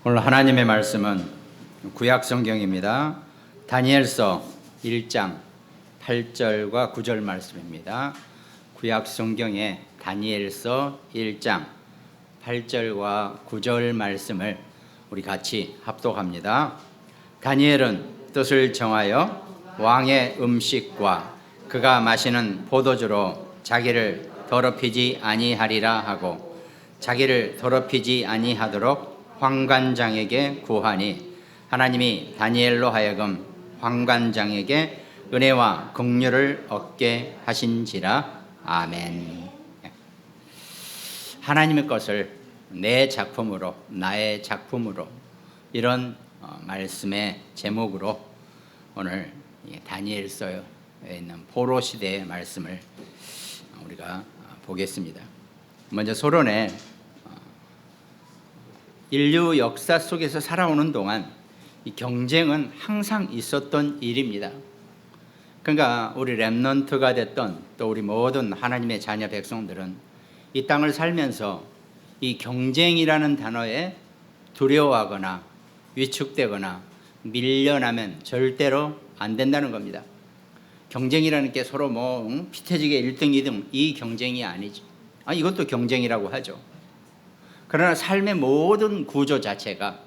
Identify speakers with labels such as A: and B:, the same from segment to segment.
A: 오늘 하나님의 말씀은 구약 성경입니다. 다니엘서 1장 8절과 9절 말씀입니다. 구약 성경의 다니엘서 1장 8절과 9절 말씀을 우리 같이 합독합니다. 다니엘은 뜻을 정하여 왕의 음식과 그가 마시는 포도주로 자기를 더럽히지 아니하리라 하고 자기를 더럽히지 아니하도록 환관장에게 구하니 하나님이 다니엘로 하여금 환관장에게 은혜와 긍휼을 얻게 하신지라. 아멘. 하나님의 것을 내 작품으로, 나의 작품으로, 이런 말씀의 제목으로 오늘 다니엘서에 있는 포로 시대의 말씀을 우리가 보겠습니다. 먼저 서론에 인류 역사 속에서 살아오는 동안 이 경쟁은 항상 있었던 일입니다. 그러니까 우리 렘넌트가 됐던 또 우리 모든 하나님의 자녀 백성들은 이 땅을 살면서 이 경쟁이라는 단어에 두려워하거나 위축되거나 밀려나면 절대로 안 된다는 겁니다. 경쟁이라는 게 서로 피태지게 1등, 2등 이 경쟁이 아니지. 이것도 경쟁이라고 하죠. 그러나 삶의 모든 구조 자체가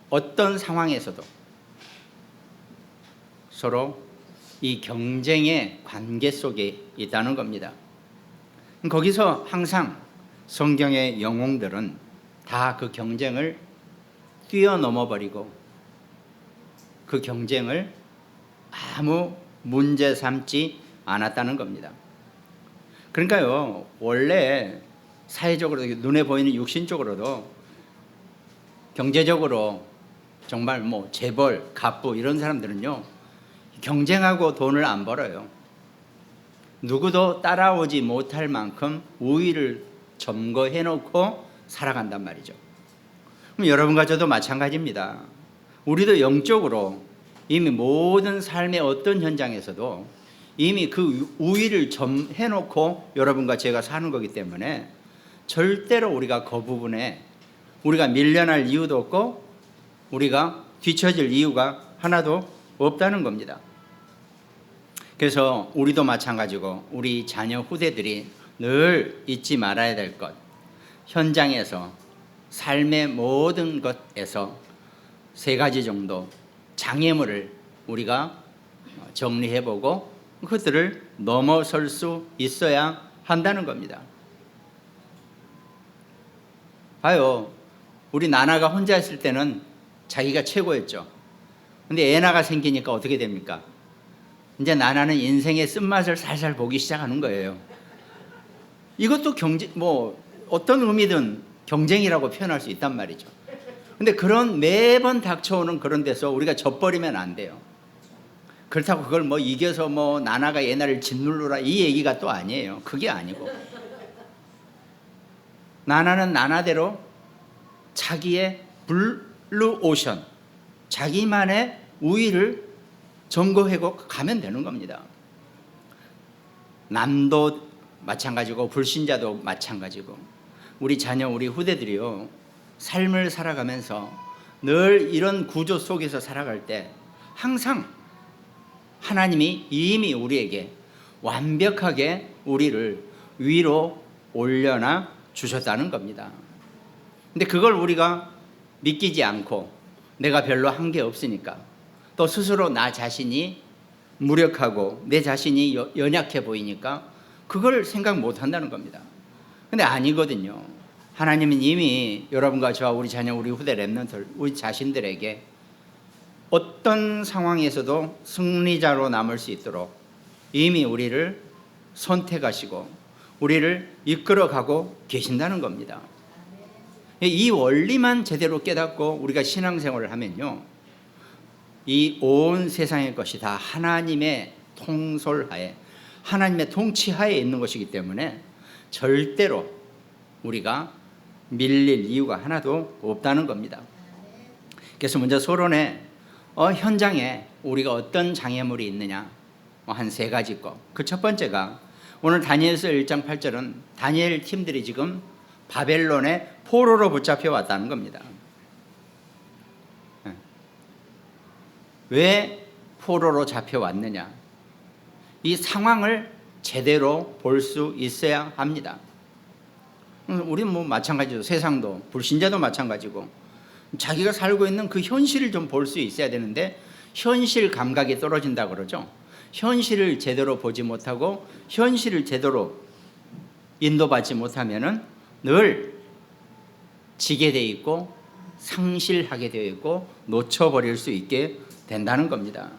A: 어떤 상황에서도 서로 이 경쟁의 관계 속에 있다는 겁니다. 거기서 항상 성경의 영웅들은 다 그 경쟁을 뛰어넘어 버리고 그 경쟁을 아무 문제 삼지 않았다는 겁니다. 그러니까요, 원래 사회적으로 눈에 보이는 육신적으로도 경제적으로 정말 재벌, 갑부 이런 사람들은요 경쟁하고 돈을 안 벌어요. 누구도 따라오지 못할 만큼 우위를 점거해 놓고 살아간단 말이죠. 그럼 여러분과 저도 마찬가지입니다. 우리도 영적으로 이미 모든 삶의 어떤 현장에서도 이미 그 우위를 점해 놓고 여러분과 제가 사는 거기 때문에 절대로 우리가 그 부분에 우리가 밀려날 이유도 없고 우리가 뒤처질 이유가 하나도 없다는 겁니다. 그래서 우리도 마찬가지고 우리 자녀 후대들이 늘 잊지 말아야 될 것, 현장에서 삶의 모든 것에서 3가지 정도 장애물을 우리가 정리해보고 그들을 넘어설 수 있어야 한다는 겁니다. 봐요, 우리 나나가 혼자 있을 때는 자기가 최고였죠. 근데 애나가 생기니까 어떻게 됩니까? 이제 나나는 인생의 쓴맛을 살살 보기 시작하는 거예요. 이것도 경쟁, 어떤 의미든 경쟁이라고 표현할 수 있단 말이죠. 근데 그런 매번 닥쳐오는 그런 데서 우리가 져버리면 안 돼요. 그렇다고 그걸 이겨서 나나가 얘나를 짓누르라 이 얘기가 또 아니에요. 그게 아니고 나나는 나나대로 자기의 블루 오션, 자기만의 우위를 점거하고 가면 되는 겁니다. 남도 마찬가지고 불신자도 마찬가지고 우리 자녀, 우리 후대들이요 삶을 살아가면서 늘 이런 구조 속에서 살아갈 때 항상 하나님이 이미 우리에게 완벽하게 우리를 위로 올려놔 주셨다는 겁니다. 근데 그걸 우리가 믿기지 않고 내가 별로 한 게 없으니까 또 스스로 나 자신이 무력하고 내 자신이 연약해 보이니까 그걸 생각 못 한다는 겁니다. 근데 아니거든요. 하나님은 이미 여러분과 저와 우리 자녀, 우리 후대 렘넌트, 우리 자신들에게 어떤 상황에서도 승리자로 남을 수 있도록 이미 우리를 선택하시고 우리를 이끌어가고 계신다는 겁니다. 이 원리만 제대로 깨닫고 우리가 신앙생활을 하면요, 이 온 세상의 것이 다 하나님의 통솔하에, 하나님의 통치하에 있는 것이기 때문에 절대로 우리가 밀릴 이유가 하나도 없다는 겁니다. 그래서 먼저 서론에 현장에 우리가 어떤 장애물이 있느냐 한 3가지 것. 그 첫 번째가 오늘 다니엘서 1장 8절은 다니엘 팀들이 지금 바벨론의 포로로 붙잡혀 왔다는 겁니다. 왜 포로로 잡혀왔느냐? 이 상황을 제대로 볼 수 있어야 합니다. 우리는 뭐 마찬가지죠. 세상도 불신자도 마찬가지고 자기가 살고 있는 그 현실을 좀 볼 수 있어야 되는데 현실 감각이 떨어진다 그러죠. 현실을 제대로 보지 못하고 현실을 제대로 인도받지 못하면은 늘 지게 돼 있고 상실하게 되어 있고 놓쳐버릴 수 있게 된다는 겁니다.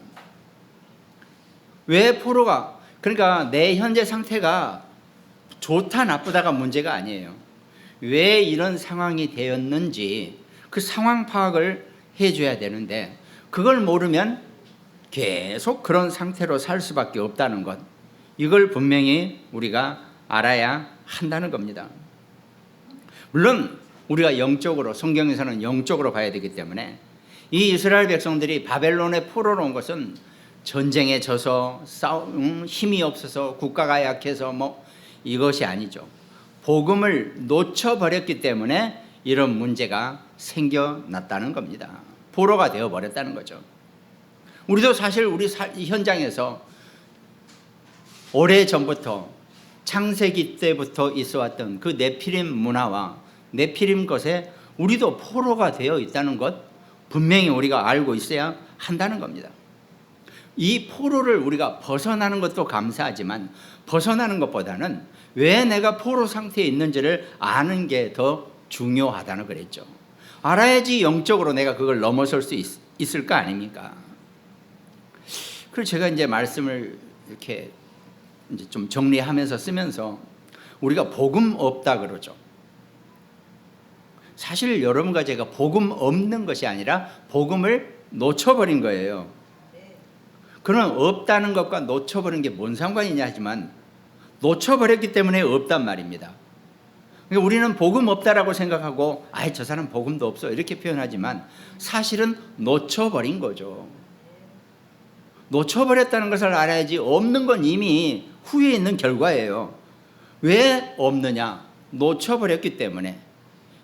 A: 왜 포로가, 그러니까 내 현재 상태가 좋다 나쁘다가 문제가 아니에요. 왜 이런 상황이 되었는지 그 상황 파악을 해줘야 되는데 그걸 모르면 계속 그런 상태로 살 수밖에 없다는 것, 이걸 분명히 우리가 알아야 한다는 겁니다. 물론 우리가 영적으로, 성경에서는 영적으로 봐야 되기 때문에 이 이스라엘 백성들이 바벨론의 포로로 온 것은 전쟁에 져서 힘이 없어서 국가가 약해서 이것이 아니죠. 복음을 놓쳐버렸기 때문에 이런 문제가 생겨났다는 겁니다. 포로가 되어버렸다는 거죠. 우리도 사실 우리 현장에서 오래전부터 창세기 때부터 있어왔던 그 네피림 문화와 네피림 것에 우리도 포로가 되어 있다는 것 분명히 우리가 알고 있어야 한다는 겁니다. 이 포로를 우리가 벗어나는 것도 감사하지만 벗어나는 것보다는 왜 내가 포로 상태에 있는지를 아는 게 더 중요하다는 그랬죠. 알아야지 영적으로 내가 그걸 넘어설 수 있을 거 아닙니까? 그래서 제가 이제 말씀을 이렇게 이제 좀 정리하면서 쓰면서 우리가 복음 없다 그러죠. 사실 여러분과 제가 복음 없는 것이 아니라 복음을 놓쳐버린 거예요. 그럼 없다는 것과 놓쳐버린 게 뭔 상관이냐 하지만 놓쳐버렸기 때문에 없단 말입니다. 그러니까 우리는 복음 없다라고 생각하고 아이 저 사람 복음도 없어 이렇게 표현하지만 사실은 놓쳐버린 거죠. 놓쳐버렸다는 것을 알아야지 없는 건 이미 후에 있는 결과예요. 왜 없느냐? 놓쳐버렸기 때문에.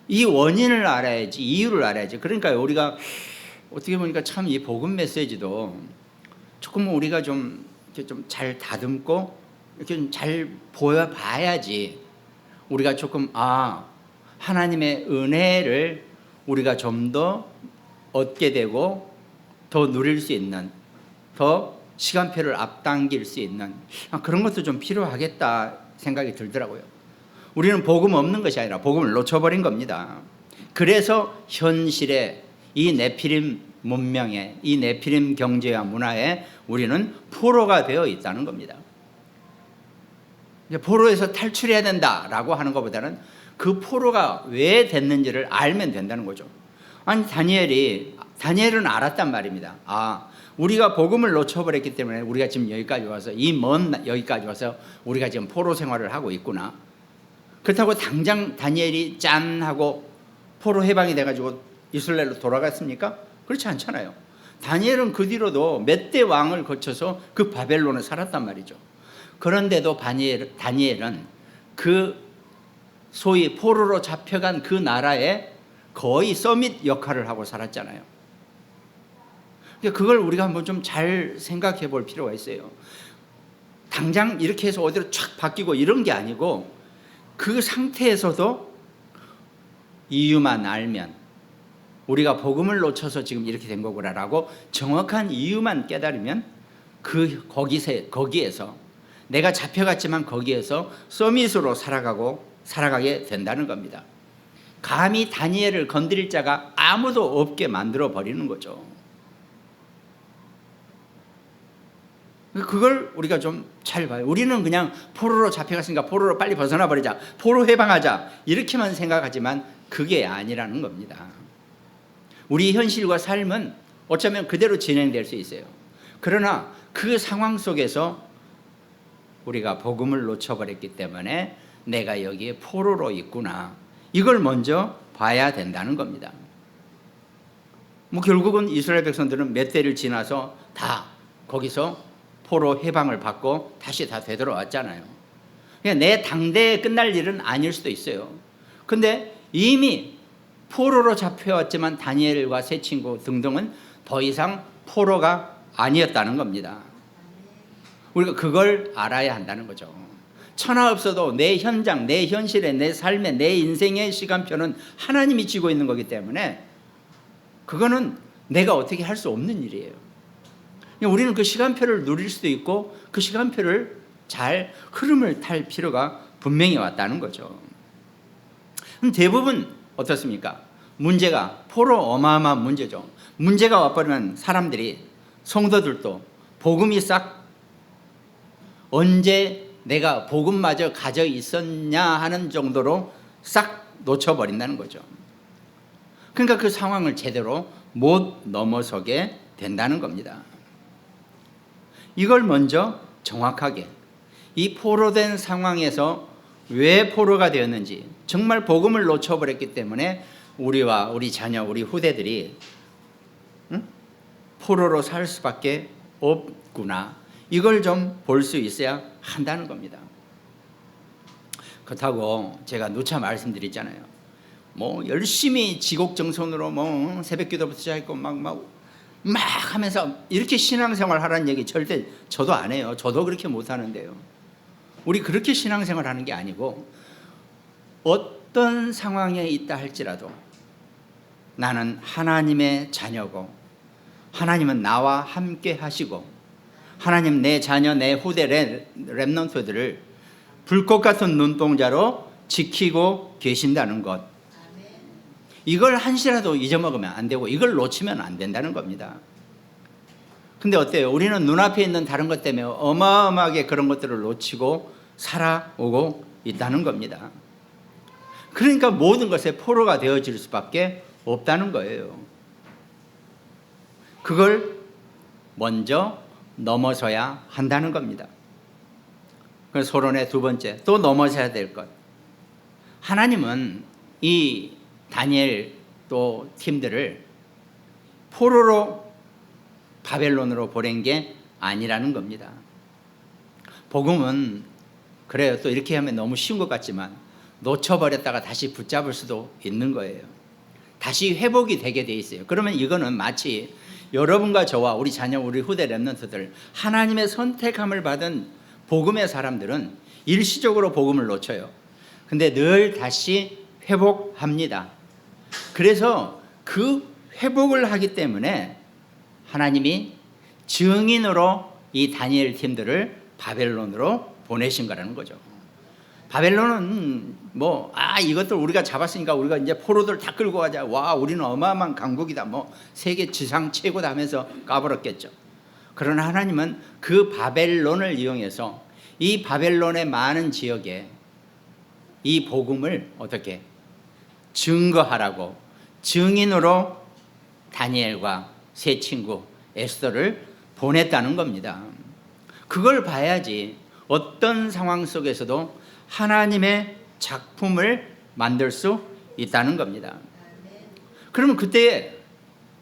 A: 이 원인을 알아야지, 이유를 알아야지. 그러니까 우리가 어떻게 보니까 참 이 복음 메시지도 조금 우리가 좀 잘 다듬고 이렇게 잘 보여봐야지 우리가 조금 하나님의 은혜를 우리가 좀 더 얻게 되고 더 누릴 수 있는, 더 시간표를 앞당길 수 있는 그런 것도 좀 필요하겠다 생각이 들더라고요. 우리는 복음 없는 것이 아니라 복음을 놓쳐버린 겁니다. 그래서 현실에 이 네피림 문명에, 이 네피림 경제와 문화에 우리는 포로가 되어 있다는 겁니다. 포로에서 탈출해야 된다라고 하는 것보다는 그 포로가 왜 됐는지를 알면 된다는 거죠. 아니 다니엘은 알았단 말입니다. 우리가 복음을 놓쳐버렸기 때문에 우리가 지금 여기까지 와서 이 먼 여기까지 와서 우리가 지금 포로 생활을 하고 있구나. 그렇다고 당장 다니엘이 짠 하고 포로 해방이 돼가지고 이스라엘로 돌아갔습니까? 그렇지 않잖아요. 다니엘은 그 뒤로도 몇 대 왕을 거쳐서 그 바벨론에 살았단 말이죠. 그런데도 다니엘은 그 소위 포로로 잡혀간 그 나라에 거의 서밋 역할을 하고 살았잖아요. 그걸 우리가 한번 좀 잘 생각해 볼 필요가 있어요. 당장 이렇게 해서 어디로 촥 바뀌고 이런 게 아니고 그 상태에서도 이유만 알면 우리가 복음을 놓쳐서 지금 이렇게 된 거구나라고 정확한 이유만 깨달으면 거기에서 내가 잡혀갔지만 거기에서 서밋으로 살아가게 된다는 겁니다. 감히 다니엘을 건드릴 자가 아무도 없게 만들어 버리는 거죠. 그걸 우리가 좀 잘 봐요. 우리는 그냥 포로로 잡혀갔으니까 포로로 빨리 벗어나 버리자, 포로 해방하자 이렇게만 생각하지만 그게 아니라는 겁니다. 우리 현실과 삶은 어쩌면 그대로 진행될 수 있어요. 그러나 그 상황 속에서 우리가 복음을 놓쳐버렸기 때문에 내가 여기에 포로로 있구나, 이걸 먼저 봐야 된다는 겁니다. 결국은 이스라엘 백성들은 몇 대를 지나서 다 거기서 포로 해방을 받고 다시 다 되돌아왔잖아요. 내 당대에 끝날 일은 아닐 수도 있어요. 근데 이미 포로로 잡혀왔지만 다니엘과 세 친구 등등은 더 이상 포로가 아니었다는 겁니다. 우리가 그걸 알아야 한다는 거죠. 천하 없어도 내 현장, 내 현실에, 내 삶에, 내 인생의 시간표는 하나님이 쥐고 있는 거기 때문에 그거는 내가 어떻게 할 수 없는 일이에요. 우리는 그 시간표를 누릴 수도 있고 그 시간표를 잘 흐름을 탈 필요가 분명히 왔다는 거죠. 대부분 어떻습니까? 문제가 포로 어마어마한 문제죠. 문제가 와버리면 사람들이, 성도들도 복음이 싹, 언제 내가 복음마저 가져 있었냐 하는 정도로 싹 놓쳐버린다는 거죠. 그러니까 그 상황을 제대로 못 넘어서게 된다는 겁니다. 이걸 먼저 정확하게, 이 포로된 상황에서 왜 포로가 되었는지, 정말 복음을 놓쳐버렸기 때문에 우리와 우리 자녀, 우리 후대들이 포로로 살 수밖에 없구나, 이걸 좀 볼 수 있어야 한다는 겁니다. 그렇다고 제가 누차 말씀드렸잖아요. 뭐 열심히 지곡정성으로 뭐 새벽기도부터 시작했고 막 하면서 이렇게 신앙생활 하라는 얘기 절대 저도 안 해요. 저도 그렇게 못 하는데요. 우리 그렇게 신앙생활 하는 게 아니고, 어떤 상황에 있다 할지라도 나는 하나님의 자녀고, 하나님은 나와 함께 하시고, 하나님 내 자녀, 내 후대 렘넌트들을 불꽃 같은 눈동자로 지키고 계신다는 것, 이걸 한시라도 잊어먹으면 안 되고 이걸 놓치면 안 된다는 겁니다. 근데 어때요? 우리는 눈앞에 있는 다른 것 때문에 어마어마하게 그런 것들을 놓치고 살아오고 있다는 겁니다. 그러니까 모든 것에 포로가 되어질 수밖에 없다는 거예요. 그걸 먼저 넘어서야 한다는 겁니다. 그래서 소론의 두 번째, 또 넘어서야 될 것. 하나님은 이 다니엘 또 팀들을 포로로 바벨론으로 보낸 게 아니라는 겁니다. 복음은 그래요. 또 이렇게 하면 너무 쉬운 것 같지만 놓쳐버렸다가 다시 붙잡을 수도 있는 거예요. 다시 회복이 되게 돼 있어요. 그러면 이거는 마치 여러분과 저와 우리 자녀, 우리 후대 렘넌트들, 하나님의 선택함을 받은 복음의 사람들은 일시적으로 복음을 놓쳐요. 근데 늘 다시 회복합니다. 그래서 그 회복을 하기 때문에 하나님이 증인으로 이 다니엘 팀들을 바벨론으로 보내신 거라는 거죠. 바벨론은 이것들 우리가 잡았으니까 우리가 이제 포로들 다 끌고 가자. 와, 우리는 어마어마한 강국이다. 세계 지상 최고다 하면서 까불었겠죠. 그러나 하나님은 그 바벨론을 이용해서 이 바벨론의 많은 지역에 이 복음을 어떻게 증거하라고 증인으로 다니엘과 세 친구 에스더를 보냈다는 겁니다. 그걸 봐야지 어떤 상황 속에서도 하나님의 작품을 만들 수 있다는 겁니다. 그러면 그때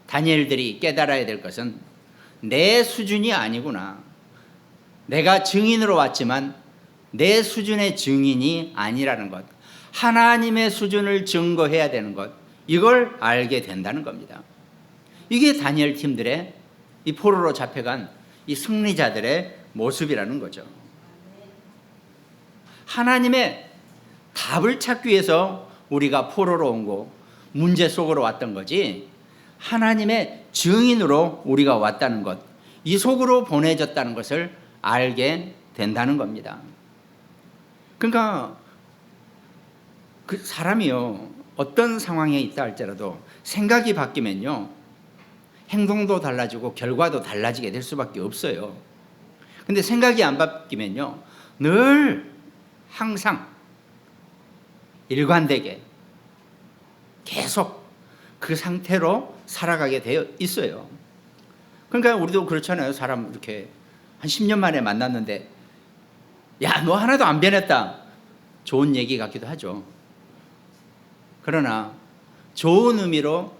A: 다니엘들이 깨달아야 될 것은 내 수준이 아니구나. 내가 증인으로 왔지만 내 수준의 증인이 아니라는 것, 하나님의 수준을 증거해야 되는 것, 이걸 알게 된다는 겁니다. 이게 다니엘 팀들의 이 포로로 잡혀간 이 승리자들의 모습이라는 거죠. 하나님의 답을 찾기 위해서 우리가 포로로 온 거, 문제 속으로 왔던 거지, 하나님의 증인으로 우리가 왔다는 것, 이 속으로 보내졌다는 것을 알게 된다는 겁니다. 그러니까 그 사람이요, 어떤 상황에 있다 할지라도 생각이 바뀌면요, 행동도 달라지고 결과도 달라지게 될 수밖에 없어요. 근데 생각이 안 바뀌면요, 늘 항상 일관되게 계속 그 상태로 살아가게 되어 있어요. 그러니까 우리도 그렇잖아요. 사람 이렇게 한 10년 만에 만났는데 야, 너 하나도 안 변했다. 좋은 얘기 같기도 하죠. 그러나 좋은 의미로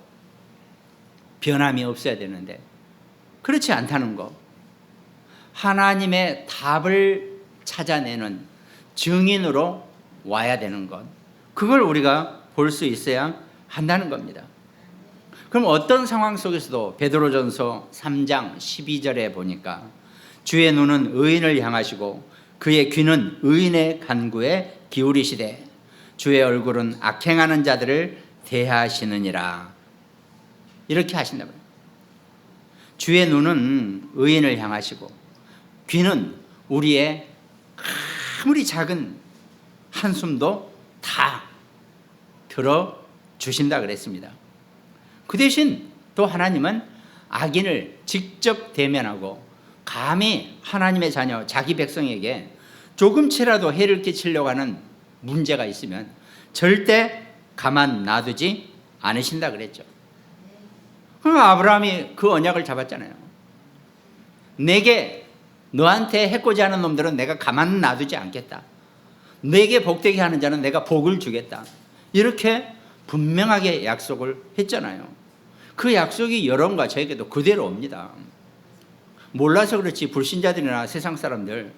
A: 변함이 없어야 되는데 그렇지 않다는 거, 하나님의 답을 찾아내는 증인으로 와야 되는 것, 그걸 우리가 볼 수 있어야 한다는 겁니다. 그럼 어떤 상황 속에서도 베드로전서 3장 12절에 보니까 주의 눈은 의인을 향하시고 그의 귀는 의인의 간구에 기울이시되 주의 얼굴은 악행하는 자들을 대하시느니라. 이렇게 하신다. 주의 눈은 의인을 향하시고 귀는 우리의 아무리 작은 한숨도 다 들어주신다 그랬습니다. 그 대신 또 하나님은 악인을 직접 대면하고 감히 하나님의 자녀 자기 백성에게 조금치라도 해를 끼치려고 하는 문제가 있으면 절대 가만 놔두지 않으신다 그랬죠. 그럼 아브라함이 그 언약을 잡았잖아요. 내게 너한테 해코지 하는 놈들은 내가 가만 놔두지 않겠다. 내게 복되게 하는 자는 내가 복을 주겠다. 이렇게 분명하게 약속을 했잖아요. 그 약속이 여러분과 저에게도 그대로 옵니다. 몰라서 그렇지 불신자들이나 세상 사람들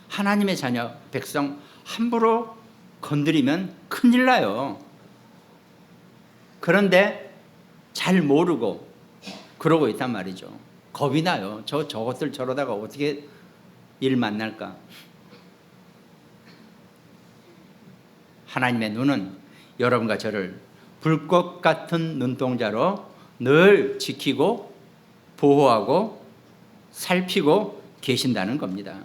A: 하나님의 자녀 백성 함부로 건드리면 큰일 나요. 그런데 잘 모르고 그러고 있단 말이죠. 겁이 나요. 저것들 저러다가 어떻게 일 만날까. 하나님의 눈은 여러분과 저를 불꽃 같은 눈동자로 늘 지키고 보호하고 살피고 계신다는 겁니다.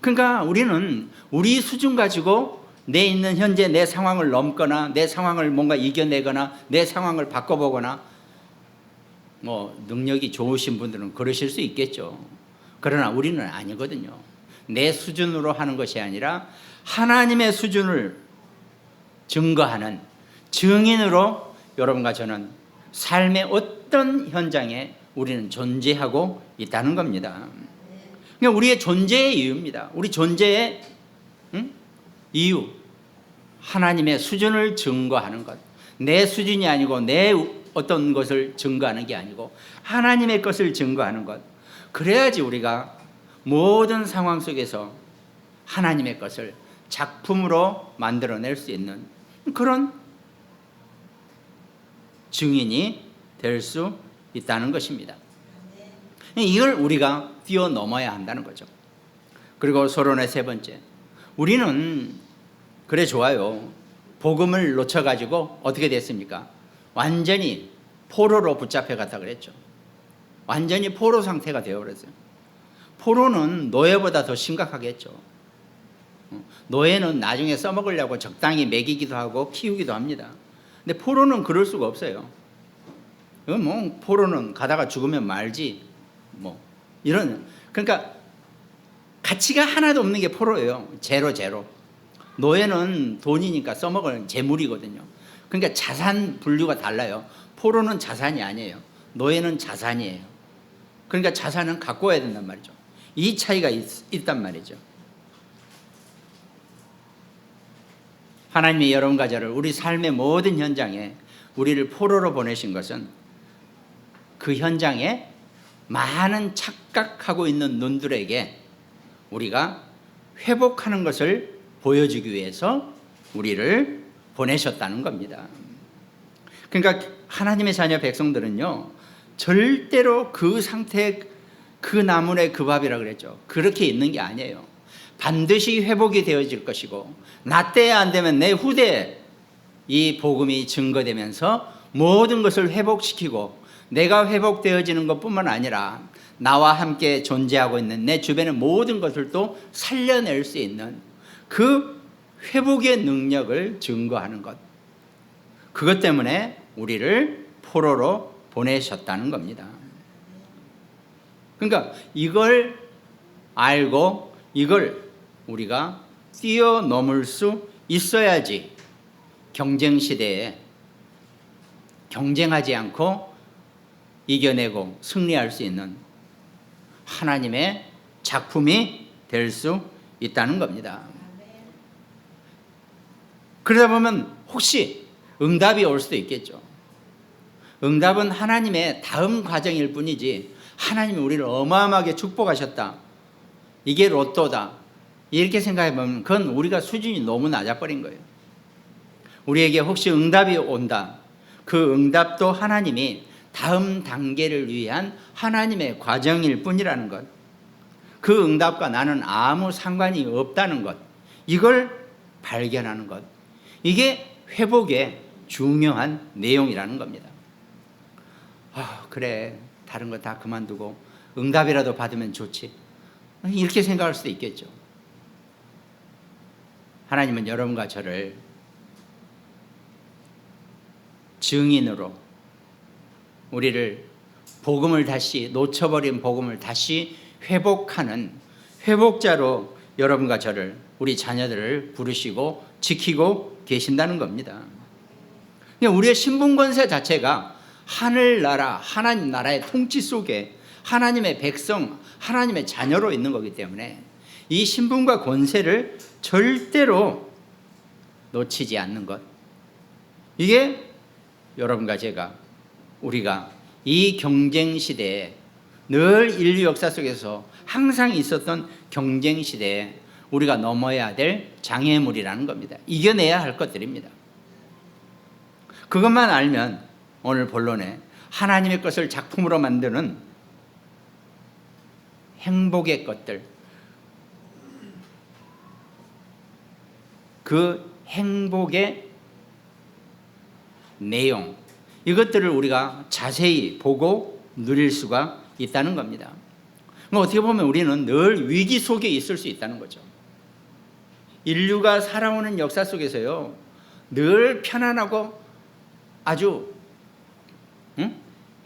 A: 그러니까 우리는 우리 수준 가지고 내 있는 현재 내 상황을 넘거나 내 상황을 뭔가 이겨내거나 내 상황을 바꿔보거나 능력이 좋으신 분들은 그러실 수 있겠죠. 그러나 우리는 아니거든요. 내 수준으로 하는 것이 아니라 하나님의 수준을 증거하는 증인으로 여러분과 저는 삶의 어떤 현장에 우리는 존재하고 있다는 겁니다. 그러니까 우리의 존재의 이유입니다. 우리 존재의 이유, 하나님의 수준을 증거하는 것. 내 수준이 아니고 내 어떤 것을 증거하는 게 아니고 하나님의 것을 증거하는 것. 그래야지 우리가 모든 상황 속에서 하나님의 것을 작품으로 만들어낼 수 있는 그런 증인이 될 수 있다는 것입니다. 이걸 우리가 뛰어넘어야 한다는 거죠. 그리고 서론의 세 번째, 우리는 그래 좋아요. 복음을 놓쳐가지고 어떻게 됐습니까? 완전히 포로로 붙잡혀갔다 그랬죠. 완전히 포로 상태가 되어버렸어요. 포로는 노예보다 더 심각하겠죠. 노예는 나중에 써먹으려고 적당히 먹이기도 하고 키우기도 합니다. 근데 포로는 그럴 수가 없어요. 포로는 가다가 죽으면 말지 이런. 그러니까 가치가 하나도 없는 게 포로예요. 제로. 노예는 돈이니까 써먹을 재물이거든요. 그러니까 자산 분류가 달라요. 포로는 자산이 아니에요. 노예는 자산이에요. 그러니까 자산은 갖고 와야 된단 말이죠. 이 차이가 있단 말이죠. 하나님이 여러분과 저를 우리 삶의 모든 현장에 우리를 포로로 보내신 것은 그 현장에 많은 착각하고 있는 눈들에게 우리가 회복하는 것을 보여주기 위해서 우리를 보내셨다는 겁니다. 그러니까 하나님의 자녀 백성들은요, 절대로 그 상태, 그 나물의 그 밥이라 그랬죠. 그렇게 있는 게 아니에요. 반드시 회복이 되어질 것이고, 나 때에 안 되면 내 후대에 이 복음이 증거되면서 모든 것을 회복시키고, 내가 회복되어지는 것뿐만 아니라 나와 함께 존재하고 있는 내 주변의 모든 것을 또 살려낼 수 있는 그 회복의 능력을 증거하는 것. 그것 때문에 우리를 포로로 보내셨다는 겁니다. 그러니까 이걸 알고 이걸 우리가 뛰어넘을 수 있어야지 경쟁 시대에 경쟁하지 않고 이겨내고 승리할 수 있는 하나님의 작품이 될 수 있다는 겁니다. 그러다 보면 혹시 응답이 올 수도 있겠죠. 응답은 하나님의 다음 과정일 뿐이지 하나님이 우리를 어마어마하게 축복하셨다, 이게 로또다, 이렇게 생각해 보면 그건 우리가 수준이 너무 낮아버린 거예요. 우리에게 혹시 응답이 온다. 그 응답도 하나님이 다음 단계를 위한 하나님의 과정일 뿐이라는 것. 그 응답과 나는 아무 상관이 없다는 것. 이걸 발견하는 것. 이게 회복의 중요한 내용이라는 겁니다. 그래, 다른 거 다 그만두고 응답이라도 받으면 좋지, 이렇게 생각할 수도 있겠죠. 하나님은 여러분과 저를 증인으로, 우리를 복음을 다시, 놓쳐버린 복음을 다시 회복하는 회복자로 여러분과 저를, 우리 자녀들을 부르시고 지키고 계신다는 겁니다. 우리의 신분권세 자체가 하늘나라, 하나님 나라의 통치 속에 하나님의 백성, 하나님의 자녀로 있는 거기 때문에 이 신분과 권세를 절대로 놓치지 않는 것, 이게 여러분과 제가, 우리가 이 경쟁 시대에, 늘 인류 역사 속에서 항상 있었던 경쟁 시대에 우리가 넘어야 될 장애물이라는 겁니다. 이겨내야 할 것들입니다. 그것만 알면 오늘 본론에 하나님의 것을 작품으로 만드는 행복의 것들, 그 행복의 내용, 이것들을 우리가 자세히 보고 누릴 수가 있다는 겁니다. 어떻게 보면 우리는 늘 위기 속에 있을 수 있다는 거죠. 인류가 살아오는 역사 속에서요, 늘 편안하고 아주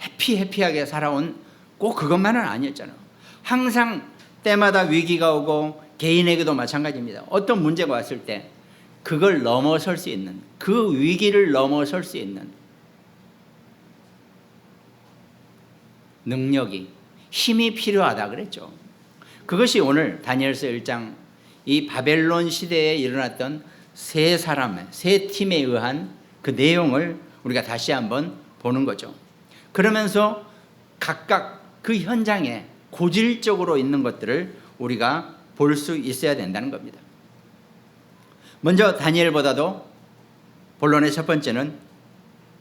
A: 해피하게 살아온 꼭 그것만은 아니었잖아요. 항상 때마다 위기가 오고, 개인에게도 마찬가지입니다. 어떤 문제가 왔을 때 그걸 넘어설 수 있는, 그 위기를 넘어설 수 있는 능력이, 힘이 필요하다 그랬죠. 그것이 오늘 다니엘서 1장 이 바벨론 시대에 일어났던 세 사람, 세 팀에 의한 그 내용을 우리가 다시 한번 보는 거죠. 그러면서 각각 그 현장에 고질적으로 있는 것들을 우리가 볼 수 있어야 된다는 겁니다. 먼저 다니엘보다도 본론의 첫 번째는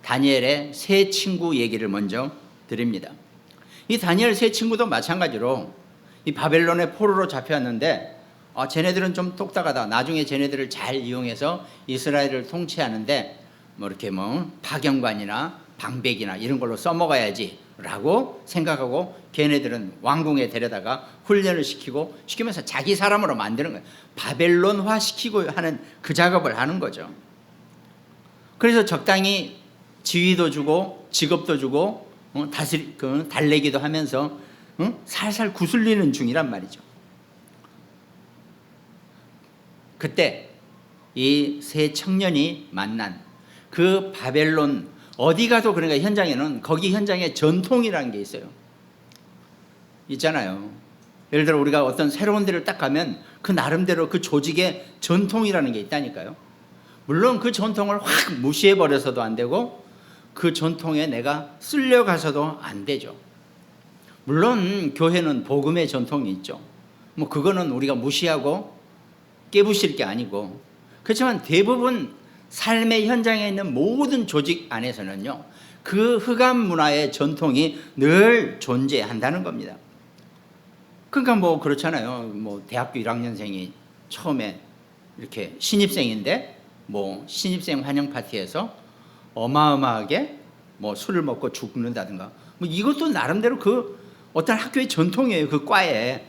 A: 다니엘의 세 친구 얘기를 먼저 드립니다. 이 다니엘 세 친구도 마찬가지로 이 바벨론의 포로로 잡혀왔는데, 쟤네들은 좀 똑딱하다, 나중에 쟤네들을 잘 이용해서 이스라엘을 통치하는데 이렇게 파견관이나 방백이나 이런 걸로 써먹어야지 라고 생각하고, 걔네들은 왕궁에 데려다가 훈련을 시키면서 자기 사람으로 만드는 거예요. 바벨론화 시키고 하는 그 작업을 하는 거죠. 그래서 적당히 지위도 주고 직업도 주고 달래기도 하면서 살살 구슬리는 중이란 말이죠. 그때 이 세 청년이 만난 그 바벨론, 어디 가도 그러니까 현장에는, 거기 현장에 전통이라는 게 있어요. 있잖아요. 예를 들어 우리가 어떤 새로운 데를 딱 가면 그 나름대로 그 조직의 전통이라는 게 있다니까요. 물론 그 전통을 확 무시해버려서도 안 되고, 그 전통에 내가 쓸려가서도 안 되죠. 물론 교회는 복음의 전통이 있죠. 그거는 우리가 무시하고 깨부실 게 아니고, 그렇지만 대부분 삶의 현장에 있는 모든 조직 안에서는요, 그 흑암 문화의 전통이 늘 존재한다는 겁니다. 그러니까 그렇잖아요. 대학교 1학년생이 처음에 이렇게 신입생인데 신입생 환영 파티에서 어마어마하게 술을 먹고 죽는다든가, 이것도 나름대로 그 어떤 학교의 전통이에요. 그 과에.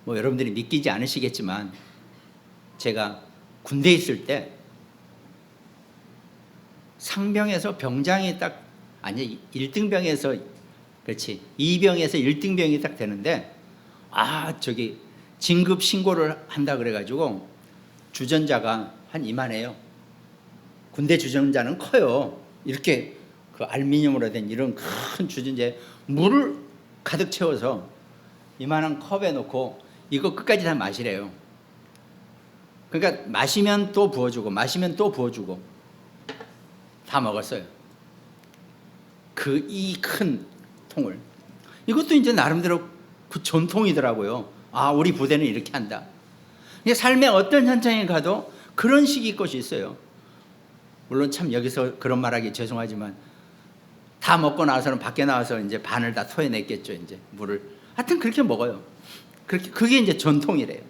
A: 여러분들이 믿기지 않으시겠지만, 제가 군대에 있을 때 상병에서 병장이 딱, 아니 1등병에서, 그렇지, 2병에서 1등병이 딱 되는데, 저기 진급 신고를 한다 그래가지고 주전자가 한 이만해요. 군대 주전자는 커요. 이렇게 그 알루미늄으로 된 이런 큰 주전자에 물을 가득 채워서 이만한 컵에 넣고 이거 끝까지 다 마시래요. 그러니까 마시면 또 부어주고, 마시면 또 부어주고, 다 먹었어요. 이 큰 통을. 이것도 이제 나름대로 그 전통이더라고요. 우리 부대는 이렇게 한다. 삶의 어떤 현장에 가도 그런 식의 것이 있어요. 물론 참 여기서 그런 말하기 죄송하지만 다 먹고 나서는 밖에 나와서 이제 반을 다 토해냈겠죠. 이제 물을. 하여튼 그렇게 먹어요. 그게 이제 전통이래요.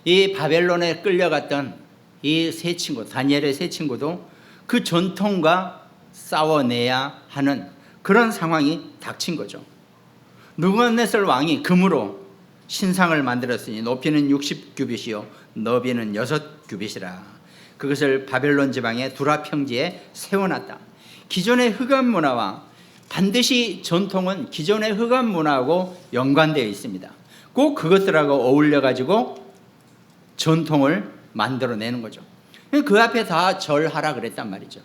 A: 이 바벨론에 끌려갔던 이 세 친구, 다니엘의 세 친구도 그 전통과 싸워내야 하는 그런 상황이 닥친 거죠. 느부갓네살 왕이 금으로 신상을 만들었으니 높이는 60규빗이요 너비는 6규빗이라. 그것을 바벨론 지방의 두라 평지에 세워놨다. 기존의 흑암 문화와 반드시 전통은 기존의 흑암 문화하고 연관되어 있습니다. 꼭 그것들하고 어울려 가지고 전통을 만들어내는 거죠. 그 앞에 다 절하라 그랬단 말이죠.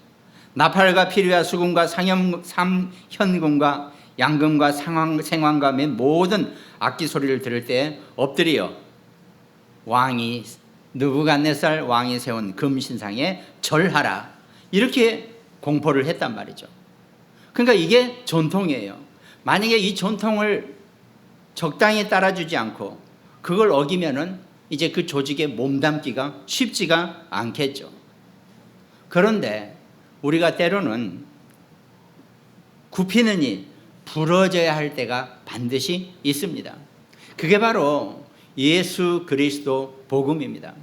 A: 나팔과 피리와 수금과 삼현금과 양금과 생황과 및 모든 악기 소리를 들을 때 엎드려 왕이 느부갓네살 왕이 세운 금신상에 절하라 이렇게 공포를 했단 말이죠. 그러니까 이게 전통이에요. 만약에 이 전통을 적당히 따라주지 않고 그걸 어기면은 이제 그 조직에 몸담기가 쉽지가 않겠죠. 그런데 우리가 때로는 굽히느니 부러져야 할 때가 반드시 있습니다. 그게 바로 예수 그리스도 복음입니다.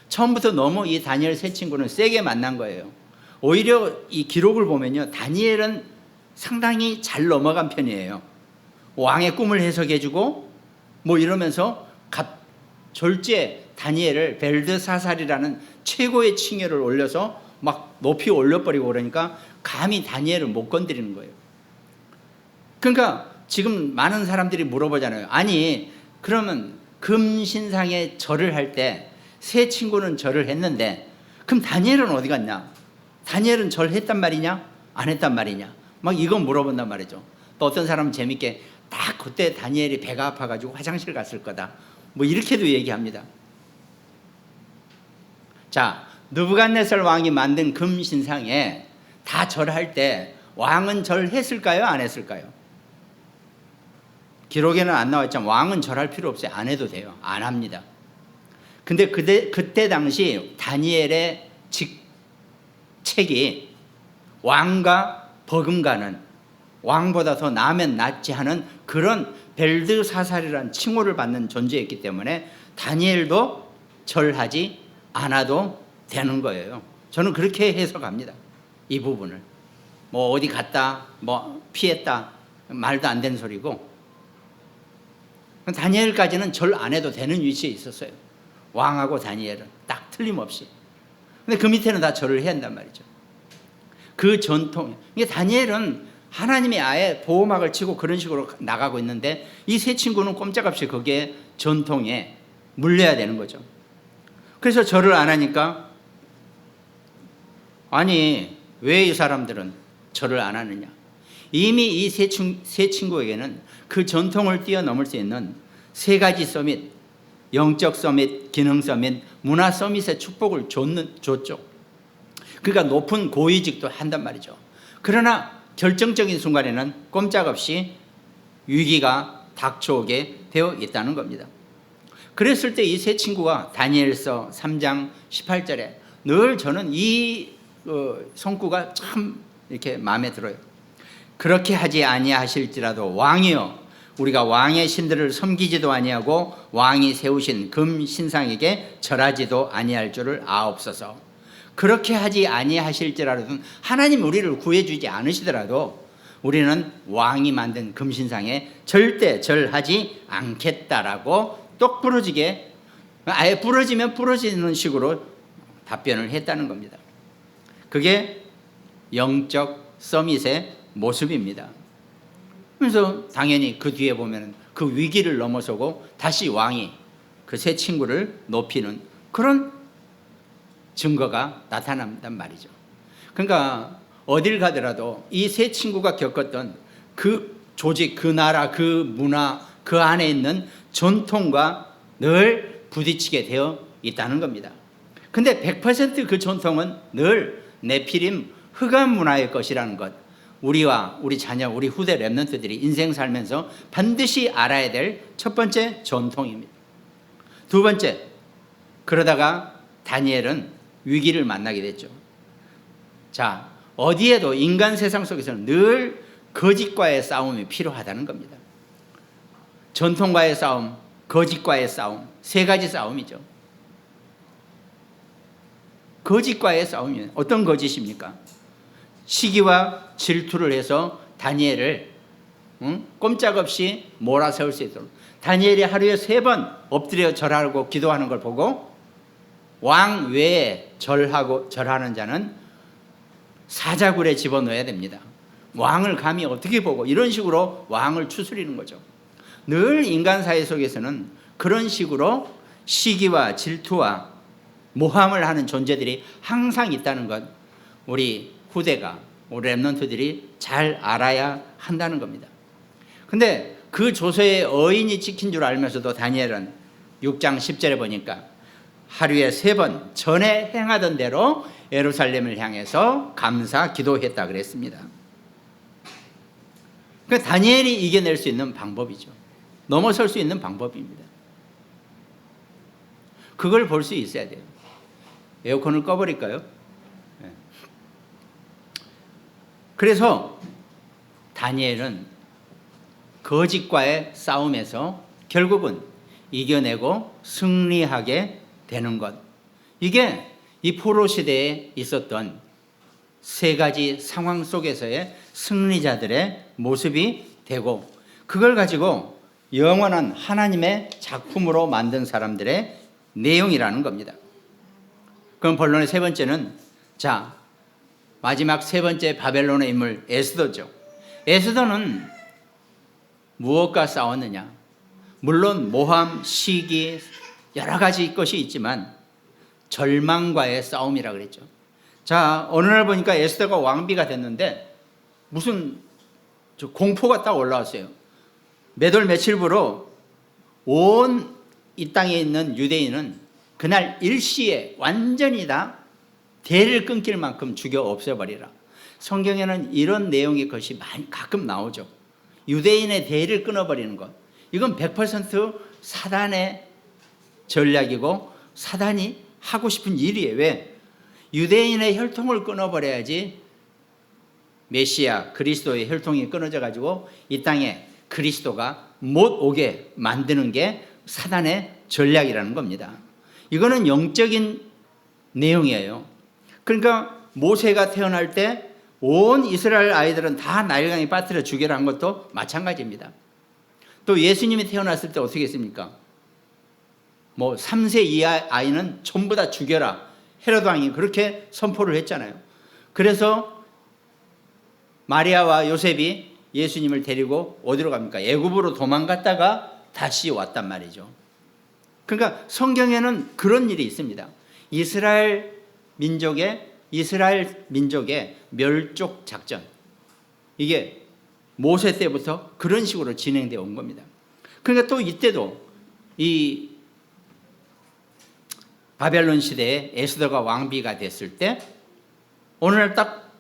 A: 처음부터 너무 이 다니엘 세 친구는 세게 만난 거예요. 오히려 이 기록을 보면요, 다니엘은 상당히 잘 넘어간 편이에요. 왕의 꿈을 해석해주고 뭐 이러면서 졸지에 다니엘을 벨드사살이라는 최고의 칭호를 올려서 막 높이 올려버리고 그러니까 감히 다니엘을 못 건드리는 거예요. 그러니까 지금 많은 사람들이 물어보잖아요. 아니 그러면 금신상에 절을 할 때 세 친구는 절을 했는데 그럼 다니엘은 어디 갔냐? 다니엘은 절했단 말이냐? 안 했단 말이냐? 막 이거 물어본단 말이죠. 또 어떤 사람은 재밌게 딱 그때 다니엘이 배가 아파가지고 화장실 갔을 거다 뭐 이렇게도 얘기합니다. 자, 느부갓네살 왕이 만든 금신상에 다 절할 때 왕은 절했을까요? 안 했을까요? 기록에는 안 나왔지만 왕은 절할 필요 없어요. 안 해도 돼요. 안 합니다. 근데 그때 당시 다니엘의 책이 왕과 버금가는 왕보다 더 나으면 낫지 하는 그런 벨드사살이라는 칭호를 받는 존재였기 때문에 다니엘도 절하지 않아도 되는 거예요. 저는 그렇게 해석합니다. 이 부분을. 뭐 어디 갔다, 뭐 피했다, 말도 안 되는 소리고. 다니엘까지는 절 안 해도 되는 위치에 있었어요. 왕하고 다니엘은 딱 틀림없이. 근데 그 밑에는 다 절을 해야 한단 말이죠. 그 전통. 이게 다니엘은 하나님이 아예 보호막을 치고 그런 식으로 나가고 있는데 이 세 친구는 꼼짝없이 거기에 전통에 물려야 되는 거죠. 그래서 절을 안 하니까 아니 왜 이 사람들은 절을 안 하느냐. 이미 이 세 친구에게는 그 전통을 뛰어넘을 수 있는 세 가지 서밋, 영적 서밋, 기능 서밋, 문화 서밋의 축복을 줬죠. 그러니까 높은 고위직도 한단 말이죠. 그러나 결정적인 순간에는 꼼짝없이 위기가 닥쳐오게 되어 있다는 겁니다. 그랬을 때 이 세 친구가 다니엘서 3장 18절에 늘 저는 이 성구가 참 이렇게 마음에 들어요. 그렇게 하지 아니하실지라도 왕이여 우리가 왕의 신들을 섬기지도 아니하고 왕이 세우신 금 신상에게 절하지도 아니할 줄을 아옵소서. 그렇게 하지 아니하실지라도 하나님 우리를 구해주지 않으시더라도 우리는 왕이 만든 금신상에 절대 절하지 않겠다라고 똑 부러지게 아예 부러지면 부러지는 식으로 답변을 했다는 겁니다. 그게 영적 서밋의 모습입니다. 그래서 당연히 그 뒤에 보면 그 위기를 넘어서고 다시 왕이 그 세 친구를 높이는 그런 증거가 나타난단 말이죠. 그러니까 어딜 가더라도 이 세 친구가 겪었던 그 조직, 그 나라, 그 문화, 그 안에 있는 전통과 늘 부딪히게 되어 있다는 겁니다. 근데 100% 그 전통은 늘 네피림 흑암 문화의 것이라는 것, 우리와 우리 자녀, 우리 후대 랩런트들이 인생 살면서 반드시 알아야 될 첫 번째 전통입니다. 두 번째, 그러다가 다니엘은 위기를 만나게 됐죠. 자, 어디에도 인간 세상 속에서는 늘 거짓과의 싸움이 필요하다는 겁니다. 전통과의 싸움, 거짓과의 싸움, 세 가지 싸움이죠. 거짓과의 싸움이에요. 어떤 거짓입니까? 시기와 질투를 해서 다니엘을 꼼짝없이 몰아세울 수 있도록, 다니엘이 하루에 3번 엎드려 절하고 기도하는 걸 보고 왕 외에 절하는 자는 사자굴에 집어넣어야 됩니다. 왕을 감히 어떻게 보고, 이런 식으로 왕을 추스리는 거죠. 늘 인간 사회 속에서는 그런 식으로 시기와 질투와 모함을 하는 존재들이 항상 있다는 것, 우리 후대가, 우리 랩런트들이 잘 알아야 한다는 겁니다. 근데 그 조서의 어인이 찍힌 줄 알면서도 다니엘은 6장 10절에 보니까 하루에 3번 전에 행하던 대로 예루살렘을 향해서 감사 기도했다 그랬습니다. 그러니까 다니엘이 이겨낼 수 있는 방법이죠. 넘어설 수 있는 방법입니다. 그걸 볼 수 있어야 돼요. 에어컨을 꺼버릴까요? 네. 그래서 다니엘은 거짓과의 싸움에서 결국은 이겨내고 승리하게 되는 것, 이게 이 포로 시대에 있었던 3가지 상황 속에서의 승리자들의 모습이 되고, 그걸 가지고 영원한 하나님의 작품으로 만든 사람들의 내용이라는 겁니다. 그럼 본론의 3번째는, 자, 마지막 3번째 바벨론의 인물 에스더죠. 에스더는 무엇과 싸웠느냐? 물론 모함, 시기, 여러 가지 것이 있지만 절망과의 싸움이라 그랬죠. 자, 어느 날 보니까 에스더가 왕비가 됐는데 무슨 공포가 딱 올라왔어요. 몇 월 며칠부로 온 이 땅에 있는 유대인은 그날 일시에 완전히 다 대를 끊길 만큼 죽여 없애버리라. 성경에는 이런 내용의 것이 많이 가끔 나오죠. 유대인의 대를 끊어버리는 것, 이건 100% 사단의 전략이고 사단이 하고 싶은 일이에요. 왜? 유대인의 혈통을 끊어버려야지 메시아 그리스도의 혈통이 끊어져 가지고 이 땅에 그리스도가 못 오게 만드는 게 사단의 전략이라는 겁니다. 이거는 영적인 내용이에요. 그러니까 모세가 태어날 때 온 이스라엘 아이들은 다 나일강에 빠뜨려 죽여라 한 것도 마찬가지입니다. 또 예수님이 태어났을 때 어떻게 했습니까? 3세 이하 아이는 전부 다 죽여라, 헤롯 왕이 그렇게 선포를 했잖아요. 그래서 마리아와 요셉이 예수님을 데리고 어디로 갑니까? 애굽으로 도망갔다가 다시 왔단 말이죠. 그러니까 성경에는 그런 일이 있습니다. 이스라엘 민족의 멸족 작전, 이게 모세 때부터 그런 식으로 진행되어 온 겁니다. 그러니까 또 이때도 이 바벨론 시대에 에스더가 왕비가 됐을 때 어느 날 딱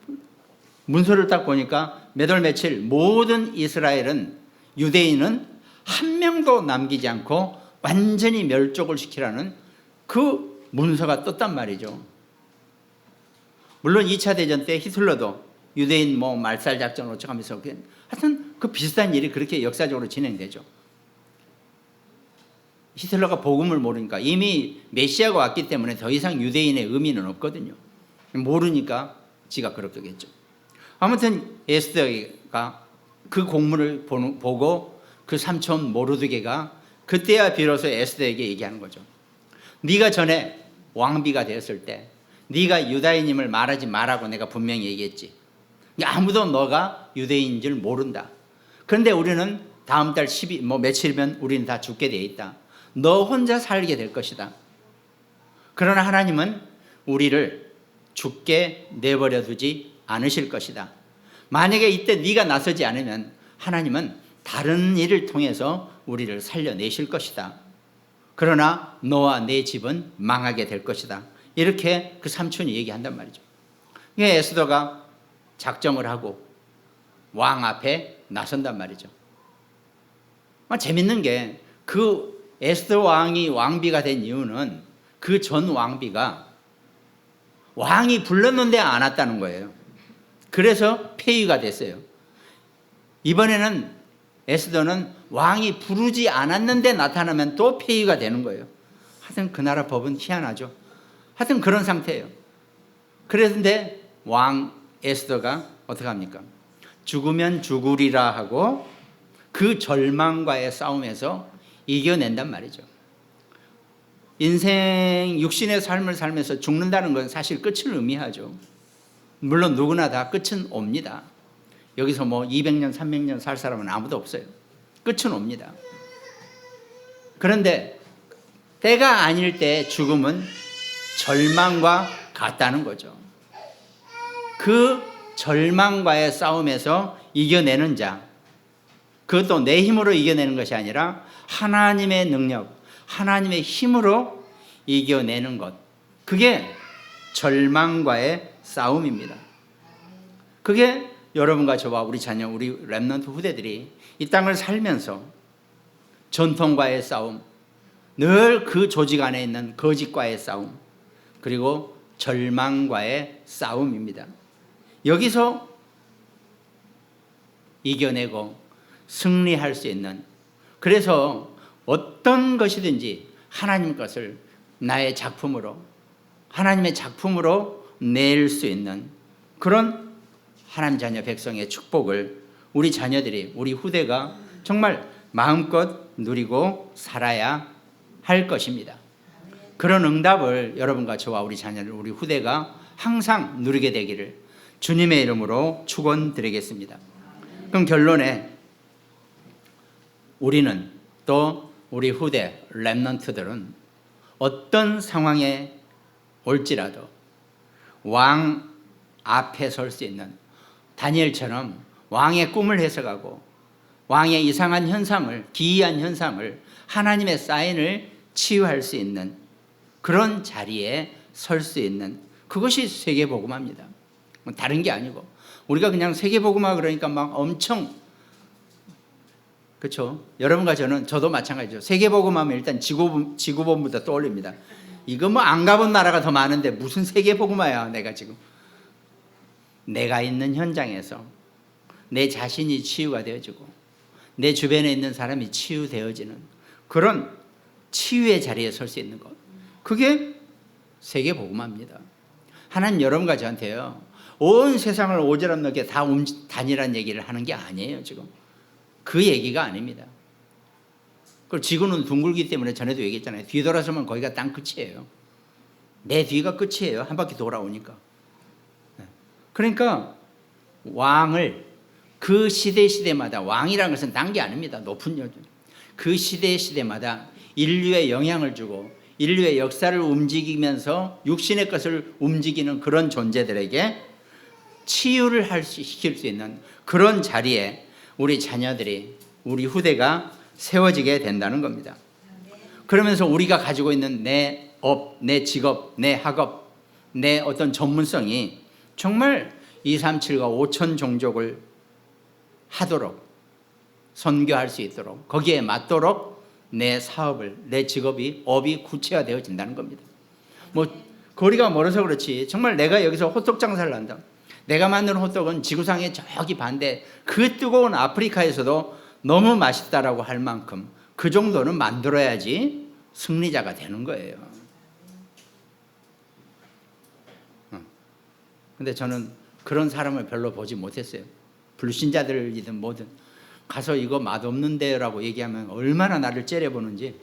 A: 문서를 딱 보니까 몇 월 며칠 모든 이스라엘은, 유대인은 한 명도 남기지 않고 완전히 멸족을 시키라는 그 문서가 떴단 말이죠. 물론 2차 대전 때 히틀러도 유대인 말살 작전을 어쩌면서 하여튼 그 비슷한 일이 그렇게 역사적으로 진행되죠. 히틀러가 복음을 모르니까, 이미 메시아가 왔기 때문에 더 이상 유대인의 의미는 없거든요. 모르니까 지가 그렇겠죠. 아무튼 에스더가 그 공문을 보고 그 삼촌 모르드게가 그때야 비로소 에스더에게 얘기하는 거죠. 네가 전에 왕비가 되었을 때 네가 유다인임을 말하지 말라고 내가 분명히 얘기했지. 아무도 너가 유대인인 줄 모른다. 그런데 우리는 다음 달 10일 며칠이면 우리는 다 죽게 돼 있다. 너 혼자 살게 될 것이다. 그러나 하나님은 우리를 죽게 내버려 두지 않으실 것이다. 만약에 이때 네가 나서지 않으면 하나님은 다른 일을 통해서 우리를 살려내실 것이다. 그러나 너와 내 집은 망하게 될 것이다. 이렇게 그 삼촌이 얘기한단 말이죠. 에스더가 작정을 하고 왕 앞에 나선단 말이죠. 재밌는 게 그 에스더 왕이 왕비가 된 이유는 그 전 왕비가 왕이 불렀는데 안 왔다는 거예요. 그래서 폐위가 됐어요. 이번에는 에스더는 왕이 부르지 않았는데 나타나면 또 폐위가 되는 거예요. 하여튼 그 나라 법은 희한하죠. 하여튼 그런 상태예요. 그런데 왕 에스더가 어떻게 합니까? 죽으면 죽으리라 하고 그 절망과의 싸움에서 이겨낸단 말이죠. 인생 육신의 삶을 살면서 죽는다는 건 사실 끝을 의미하죠. 물론 누구나 다 끝은 옵니다. 여기서 뭐 200년, 300년 살 사람은 아무도 없어요. 끝은 옵니다. 그런데 때가 아닐 때 죽음은 절망과 같다는 거죠. 그 절망과의 싸움에서 이겨내는 자, 그것도 내 힘으로 이겨내는 것이 아니라 하나님의 능력, 하나님의 힘으로 이겨내는 것, 그게 절망과의 싸움입니다. 그게 여러분과 저와 우리 자녀, 우리 렘넌트 후대들이 이 땅을 살면서 전통과의 싸움, 늘 그 조직 안에 있는 거짓과의 싸움, 그리고 절망과의 싸움입니다. 여기서 이겨내고 승리할 수 있는, 그래서 어떤 것이든지 하나님 것을 나의 작품으로, 하나님의 작품으로 낼 수 있는 그런 하나님 자녀 백성의 축복을 우리 자녀들이, 우리 후대가 정말 마음껏 누리고 살아야 할 것입니다. 그런 응답을 여러분과 저와 우리 자녀들, 우리 후대가 항상 누리게 되기를 주님의 이름으로 축원드리겠습니다. 그럼 결론에 우리는 또 우리 후대 렘넌트들은 어떤 상황에 올지라도 왕 앞에 설 수 있는 다니엘처럼 왕의 꿈을 해석하고 왕의 이상한 현상을, 기이한 현상을, 하나님의 사인을 치유할 수 있는 그런 자리에 설 수 있는, 그것이 세계복음화입니다. 다른 게 아니고, 우리가 그냥 세계복음화 그러니까 막 엄청, 그렇죠? 여러분과 저도 마찬가지죠. 세계복음화하면 일단 지구본부터 떠올립니다. 이거 뭐 안 가본 나라가 더 많은데 무슨 세계복음화야. 내가 있는 현장에서 내 자신이 치유가 되어지고 내 주변에 있는 사람이 치유되어지는 그런 치유의 자리에 설 수 있는 것, 그게 세계복음화입니다. 하나님 여러분과 저한테요, 온 세상을 오지랖 넓게 다 다니라는 얘기를 하는 게 아니에요. 지금 그 얘기가 아닙니다. 그리고 지구는 둥글기 때문에 전에도 얘기했잖아요. 뒤돌아서면 거기가 땅 끝이에요. 내 뒤가 끝이에요. 한 바퀴 돌아오니까. 그러니까 왕을 그 시대마다, 왕이라는 것은 딴 게 아닙니다. 높은 여정. 그 시대마다 인류에 영향을 주고 인류의 역사를 움직이면서 육신의 것을 움직이는 그런 존재들에게 치유를 시킬 수 있는 그런 자리에 우리 자녀들이, 우리 후대가 세워지게 된다는 겁니다. 그러면서 우리가 가지고 있는 내 업, 내 직업, 내 학업, 내 어떤 전문성이 정말 237과 5천 종족을 하도록, 선교할 수 있도록, 거기에 맞도록 내 사업을, 내 직업이, 업이 구체화되어진다는 겁니다. 뭐 거리가 멀어서 그렇지 정말 내가 여기서 호떡 장사를 한다, 내가 만드는 호떡은 지구상의 저기 반대 그 뜨거운 아프리카에서도 너무 맛있다라고 할 만큼 그 정도는 만들어야지 승리자가 되는 거예요. 근데 저는 그런 사람을 별로 보지 못했어요. 불신자들이든 뭐든 가서 이거 맛없는데 라고 얘기하면 얼마나 나를 째려보는지.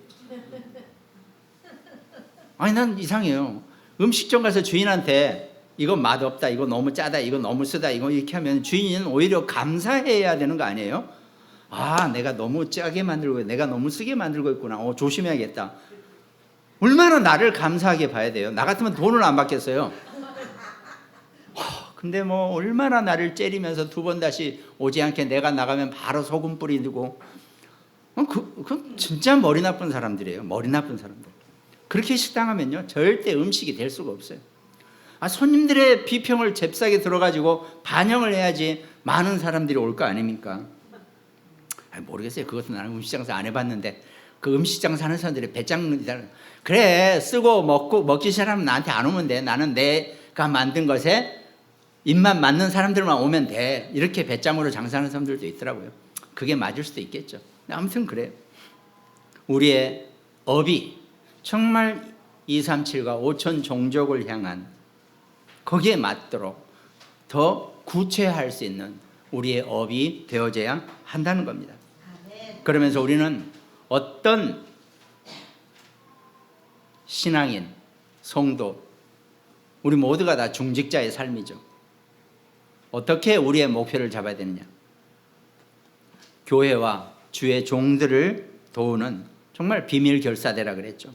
A: 아니 난 이상해요. 음식점 가서 주인한테 이거 맛없다, 이거 너무 짜다, 이거 너무 쓰다, 이거 이렇게 하면 주인은 오히려 감사해야 되는 거 아니에요? 아, 내가 너무 짜게 만들고, 내가 너무 쓰게 만들고 있구나. 조심해야겠다. 얼마나 나를 감사하게 봐야 돼요. 나 같으면 돈을 안 받겠어요. 근데 뭐 얼마나 나를 째리면서 두 번 다시 오지 않게 내가 나가면 바로 소금 뿌리고, 그 진짜 머리 나쁜 사람들이에요. 머리 나쁜 사람들. 그렇게 식당하면요 절대 음식이 될 수가 없어요. 손님들의 비평을 잽싸게 들어가지고 반영을 해야지 많은 사람들이 올 거 아닙니까? 모르겠어요. 그것은 나는 음식 장사 안 해봤는데 그 음식장 사는 사람들이 배짱 그래 쓰고 먹기 싫으면 나한테 안 오면 돼. 나는 내가 만든 것에 입맛 맞는 사람들만 오면 돼. 이렇게 배짱으로 장사하는 사람들도 있더라고요. 그게 맞을 수도 있겠죠. 아무튼 그래요. 우리의 업이 정말 237과 5천 종족을 향한 거기에 맞도록 더 구체화할 수 있는 우리의 업이 되어져야 한다는 겁니다. 그러면서 우리는 어떤 신앙인, 성도, 우리 모두가 다 중직자의 삶이죠. 어떻게 우리의 목표를 잡아야 되느냐? 교회와 주의 종들을 도우는 정말 비밀 결사대라 그랬죠.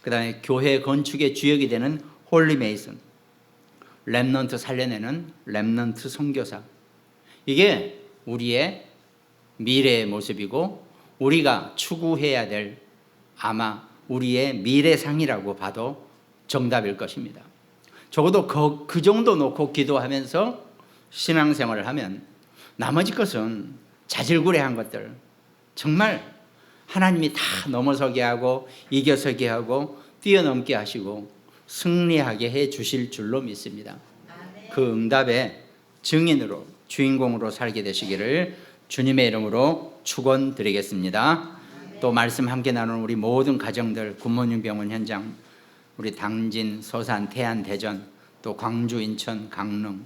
A: 그 다음에 교회 건축의 주역이 되는 홀리 메이슨, 렘넌트 살려내는 렘넌트 선교사. 이게 우리의 미래의 모습이고 우리가 추구해야 될 아마 우리의 미래상이라고 봐도 정답일 것입니다. 적어도 그 정도 놓고 기도하면서 신앙생활을 하면 나머지 것은 자질구레한 것들 정말 하나님이 다 넘어서게 하고 이겨서게 하고 뛰어넘게 하시고 승리하게 해 주실 줄로 믿습니다. 그 응답의 증인으로 주인공으로 살게 되시기를 주님의 이름으로 축원드리겠습니다. 또 말씀 함께 나누는 우리 모든 가정들, 굿모닝 병원 현장, 우리 당진, 서산, 태안, 대전, 또 광주, 인천, 강릉,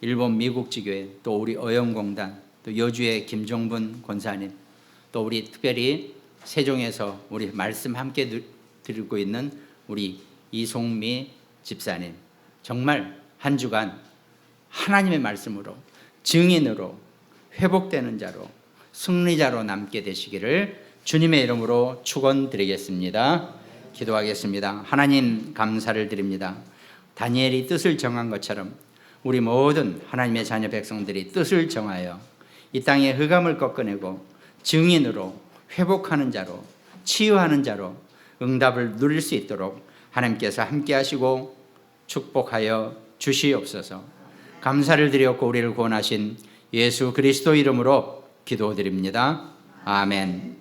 A: 일본 미국지교회, 또 우리 어영공단, 또 여주의 김종분 권사님, 또 우리 특별히 세종에서 우리 말씀 함께 드리고 있는 우리 이송미 집사님, 정말 한 주간 하나님의 말씀으로 증인으로 회복되는 자로 승리자로 남게 되시기를 주님의 이름으로 축원드리겠습니다. 기도하겠습니다. 하나님 감사를 드립니다. 다니엘이 뜻을 정한 것처럼 우리 모든 하나님의 자녀 백성들이 뜻을 정하여 이 땅의 흑암을 꺾어내고 증인으로 회복하는 자로 치유하는 자로 응답을 누릴 수 있도록 하나님께서 함께 하시고 축복하여 주시옵소서. 감사를 드렸고 우리를 구원하신 예수 그리스도 이름으로 기도드립니다. 아멘.